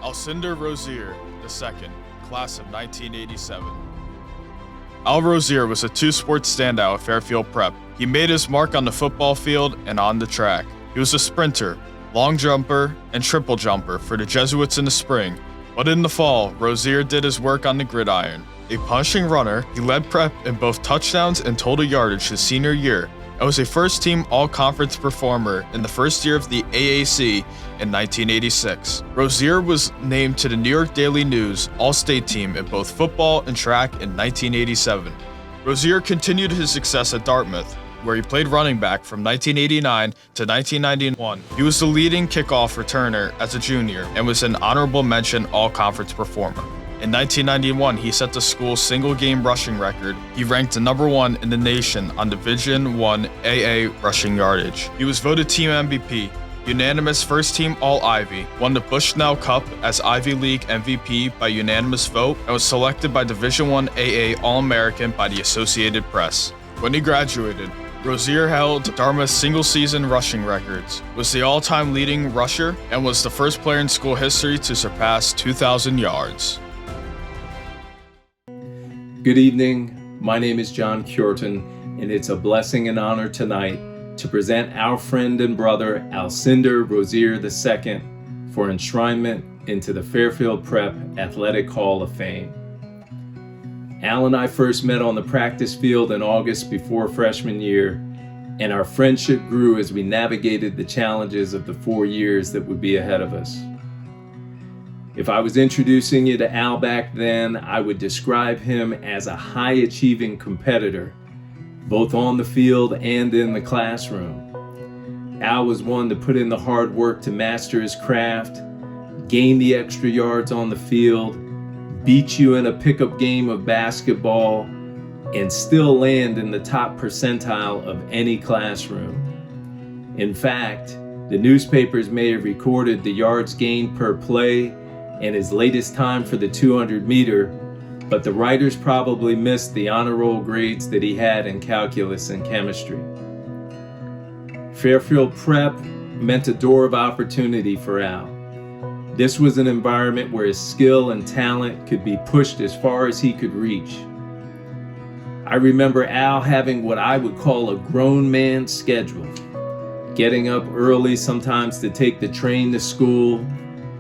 Alcindor Rosier II, class of 1987. Al Rosier was a two-sport standout at Fairfield Prep. He made his mark on the football field and on the track. He was a sprinter, long jumper, and triple jumper for the Jesuits in the spring, but in the fall, Rosier did his work on the gridiron. A punching runner, he led Prep in both touchdowns and total yardage his senior year, and was a first-team all-conference performer in the first year of the AAC in 1986. Rosier was named to the New York Daily News All-State team in both football and track in 1987. Rosier continued his success at Dartmouth, where he played running back from 1989 to 1991. He was the leading kickoff returner as a junior and was an honorable mention all-conference performer. In 1991, he set the school's single-game rushing record. He ranked number 1 in the nation on Division I AA rushing yardage. He was voted team MVP, unanimous first-team All-Ivy, won the Bushnell Cup as Ivy League MVP by unanimous vote, and was selected by Division I AA All-American by the Associated Press. When he graduated, Rosier held Dartmouth's single-season rushing records, was the all-time leading rusher, and was the first player in school history to surpass 2,000 yards. Good evening, my name is John Curtin, and it's a blessing and honor tonight to present our friend and brother Alcindor Rosier II for enshrinement into the Fairfield Prep Athletic Hall of Fame. Al and I first met on the practice field in August before freshman year, and our friendship grew as we navigated the challenges of the 4 years that would be ahead of us. If I was introducing you to Al back then, I would describe him as a high-achieving competitor, both on the field and in the classroom. Al was one to put in the hard work to master his craft, gain the extra yards on the field, beat you in a pickup game of basketball, and still land in the top percentile of any classroom. In fact, the newspapers may have recorded the yards gained per play and his latest time for the 200 meter, but the writers probably missed the honor roll grades that he had in calculus and chemistry. Fairfield Prep meant a door of opportunity for Al. This was an environment where his skill and talent could be pushed as far as he could reach. I remember Al having what I would call a grown man schedule, getting up early sometimes to take the train to school,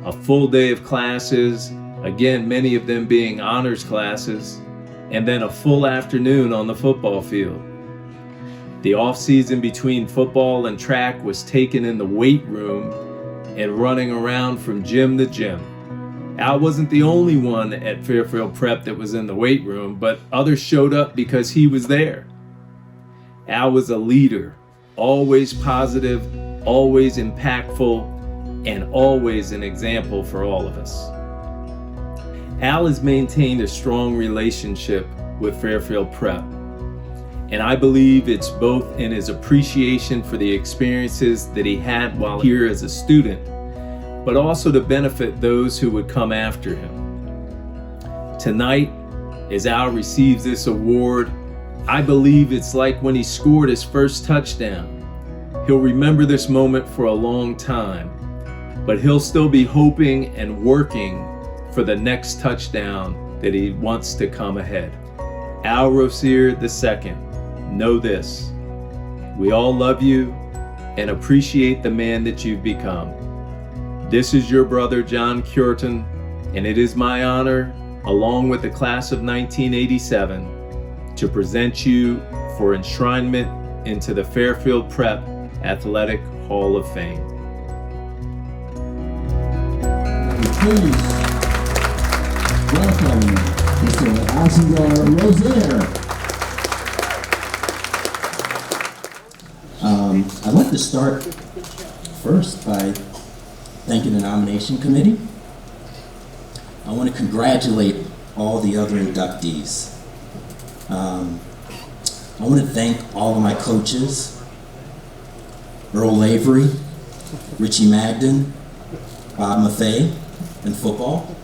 a full day of classes, again, many of them being honors classes, and then a full afternoon on the football field. The off-season between football and track was taken in the weight room and running around from gym to gym. Al wasn't the only one at Fairfield Prep that was in the weight room, but others showed up because he was there. Al was a leader, always positive, always impactful, and always an example for all of us. Al has maintained a strong relationship with Fairfield Prep, and I believe it's both in his appreciation for the experiences that he had while here as a student, but also to benefit those who would come after him. Tonight, as Al receives this award, I believe it's like when he scored his first touchdown. He'll remember this moment for a long time, but he'll still be hoping and working for the next touchdown that he wants to come ahead. Al Rosier II, know this: we all love you and appreciate the man that you've become. This is your brother John Curtin, and it is my honor, along with the class of 1987, to present you for enshrinement into the Fairfield Prep Athletic Hall of Fame. Please welcome Mr. Alcindor Rosier. I'd like to start first by thanking the nomination committee. I want to congratulate all the other inductees. I want to thank all of my coaches, Earl Lavery, Richie Magden, Bob Maffei in football.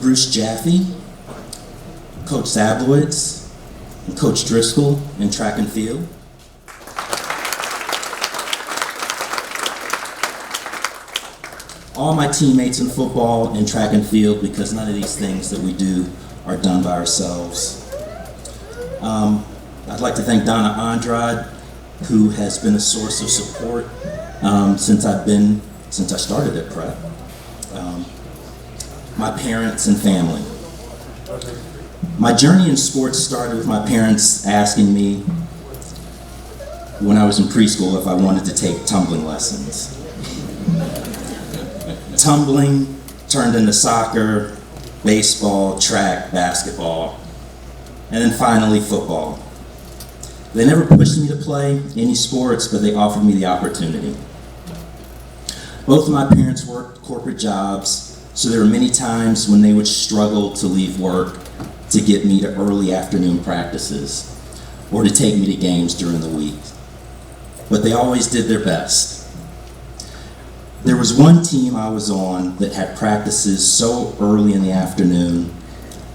Bruce Jaffe, Coach Zablowitz, and Coach Driscoll in track and field. all my teammates in football and track and field, because none of these things that we do are done by ourselves. I'd like to thank Donna Andrade, who has been a source of support since I started at Prep. My parents and family. My journey in sports started with my parents asking me when I was in preschool if I wanted to take tumbling lessons. Tumbling turned into soccer, baseball, track, basketball, and then finally football. They never pushed me to play any sports, but they offered me the opportunity. Both of my parents worked corporate jobs, so there were many times when they would struggle to leave work to get me to early afternoon practices or to take me to games during the week. But they always did their best. There was one team I was on that had practices so early in the afternoon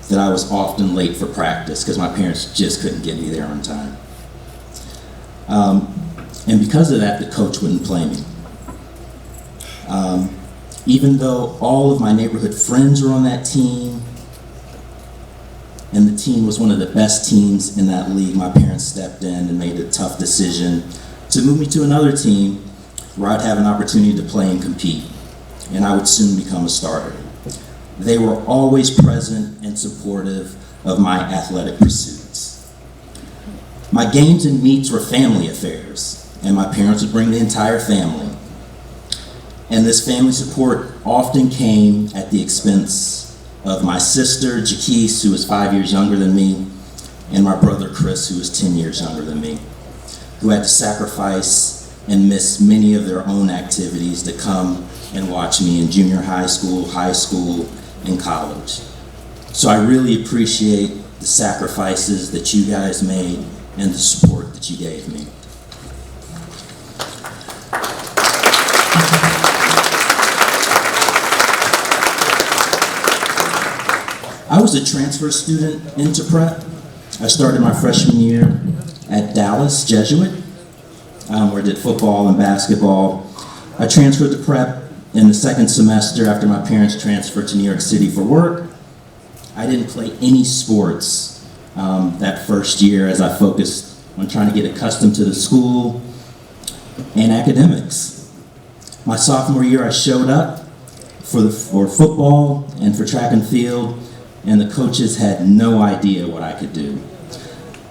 that I was often late for practice because my parents just couldn't get me there on time. And because of that, the coach wouldn't play me. Even though all of my neighborhood friends were on that team, and the team was one of the best teams in that league, my parents stepped in and made a tough decision to move me to another team where I'd have an opportunity to play and compete, and I would soon become a starter. They were always present and supportive of my athletic pursuits. My games and meets were family affairs, and my parents would bring the entire family. And this family support often came at the expense of my sister, Jaquise, who was 5 years younger than me, and my brother, Chris, who was 10 years younger than me, who had to sacrifice and miss many of their own activities to come and watch me in junior high school, and college. So I really appreciate the sacrifices that you guys made and the support that you gave me. I was a transfer student into Prep. I started my freshman year at Dallas Jesuit, where I did football and basketball. I transferred to Prep in the second semester after my parents transferred to New York City for work. I didn't play any sports that first year as I focused on trying to get accustomed to the school and academics. My sophomore year, I showed up for football and for track and field, and the coaches had no idea what I could do.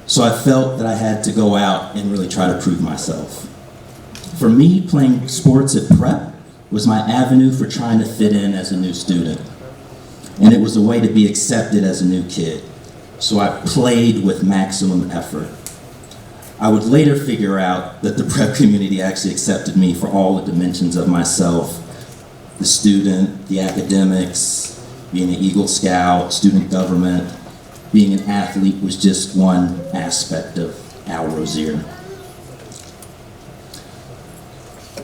So I felt that I had to go out and really try to prove myself. For me, playing sports at Prep was my avenue for trying to fit in as a new student. And it was a way to be accepted as a new kid. So I played with maximum effort. I would later figure out that the Prep community actually accepted me for all the dimensions of myself: the student, the academics, being an Eagle Scout, student government. Being an athlete was just one aspect of Al Rosier.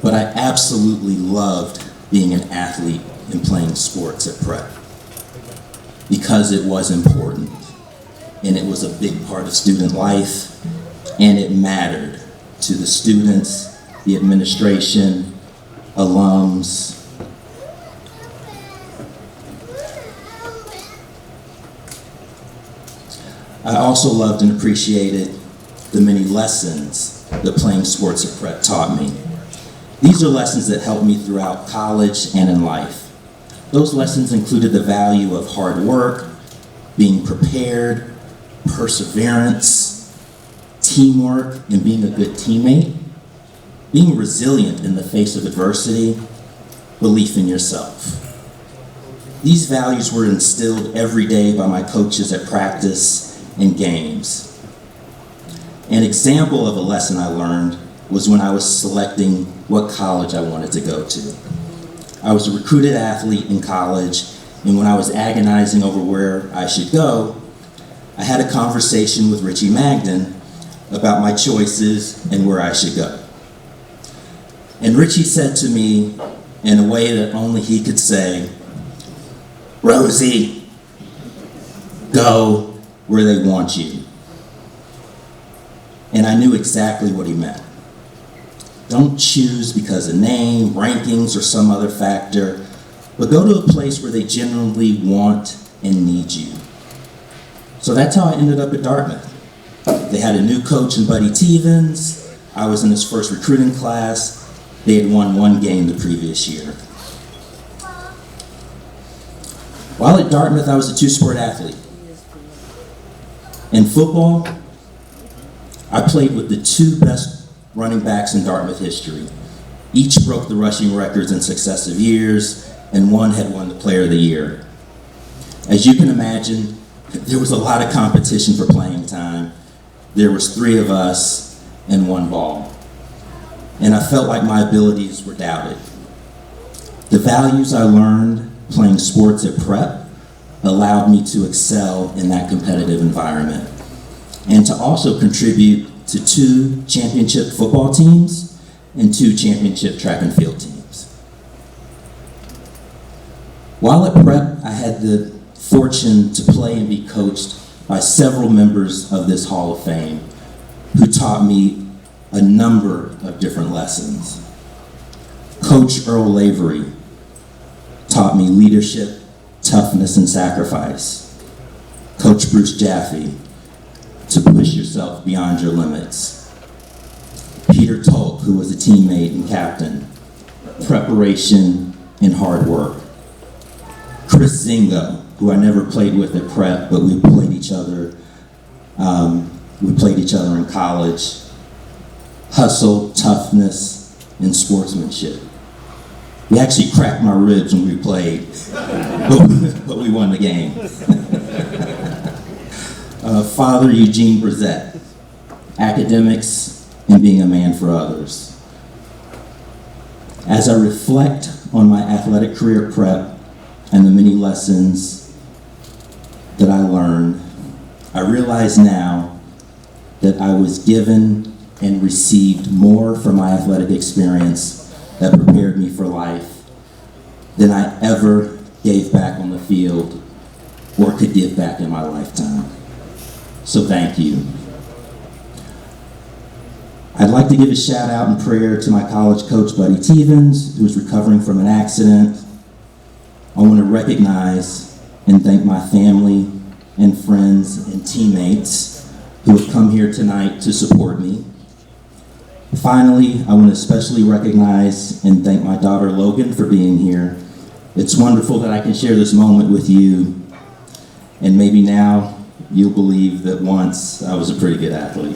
But I absolutely loved being an athlete and playing sports at Prep because it was important, and it was a big part of student life, and it mattered to the students, the administration, alums. I also loved and appreciated the many lessons that playing sports at Prep taught me. These are lessons that helped me throughout college and in life. Those lessons included the value of hard work, being prepared, perseverance, teamwork, and being a good teammate, being resilient in the face of adversity, belief in yourself. These values were instilled every day by my coaches at practice and games. An example of a lesson I learned was when I was selecting what college I wanted to go to. I was a recruited athlete in college, and when I was agonizing over where I should go, I had a conversation with Richie Magden about my choices and where I should go. And Richie said to me, in a way that only he could say, "Rosie, go where they want you." And I knew exactly what he meant. Don't choose because of name, rankings, or some other factor, but go to a place where they genuinely want and need you. So that's how I ended up at Dartmouth. They had a new coach in Buddy Tevens. I was in his first recruiting class. They had won 1 game the previous year. While at Dartmouth, I was a 2-sport athlete. In football, I played with the 2 best running backs in Dartmouth history. Each broke the rushing records in successive years, and one had won the Player of the Year. As you can imagine, there was a lot of competition for playing time. There was 3 of us and 1 ball. And I felt like my abilities were doubted. The values I learned playing sports at prep allowed me to excel in that competitive environment and to also contribute to 2 championship football teams and 2 championship track and field teams. While at prep, I had the fortune to play and be coached by several members of this Hall of Fame who taught me a number of different lessons. Coach Earl Lavery taught me leadership, toughness, and sacrifice. Coach Bruce Jaffe, to push yourself beyond your limits. Peter Tolk, who was a teammate and captain, preparation and hard work. Chris Zingo, who I never played with at prep, but we played each other. We played each other in college. Hustle, toughness, and sportsmanship. We actually cracked my ribs when we played, but we won the game. Father Eugene Brissett, academics and being a man for others. As I reflect on my athletic career at prep and the many lessons that I learned, I realize now that I was given and received more from my athletic experience that prepared me for life than I ever gave back on the field or could give back in my lifetime. So thank you. I'd like to give a shout out and prayer to my college coach, Buddy Tevens, who's recovering from an accident. I want to recognize and thank my family and friends and teammates who have come here tonight to support me. Finally, I want to especially recognize and thank my daughter Logan for being here. It's wonderful that I can share this moment with you, and maybe now you'll believe that once I was a pretty good athlete.